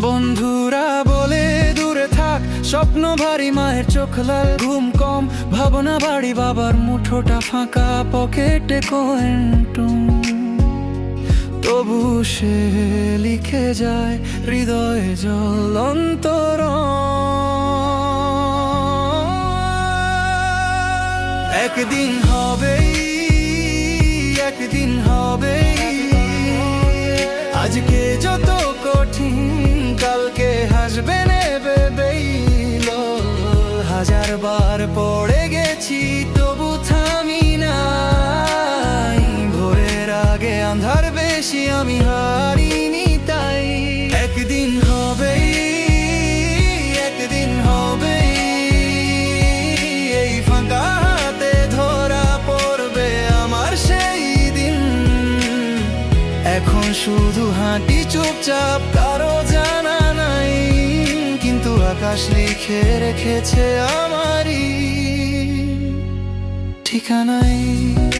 বন্ধুরা বলে দূরে থাক, স্বপ্ন ভারী, মায়ের চোখ লাল, ঘুম কম, ভাবনা বাড়ি, বাবার মুঠোটা ফাঁকা, পকেটে কয়েন্টুম। তবু সে লিখে যায় হৃদয়ে জ্বলন্তর। একদিন হবেই, একদিন হবেই, আজকে যত কঠিন কালকে হাসবে নেবেই। হাজার বার পড়ে গেছি তবু থামি নাই, ভোরের আগে আন্ধার বেশি আমি হারিনি তাই। একদিন হবেই, একদিন হবেই, এই ফাঁকা হাতে ধরা পড়বে আমার সেই দিন। এখন শুধু হাঁটি চুপচাপ, কারো জানা নাই, কিন্তু আকাশ লিখে রেখেছে আমারই ঠিকানায়।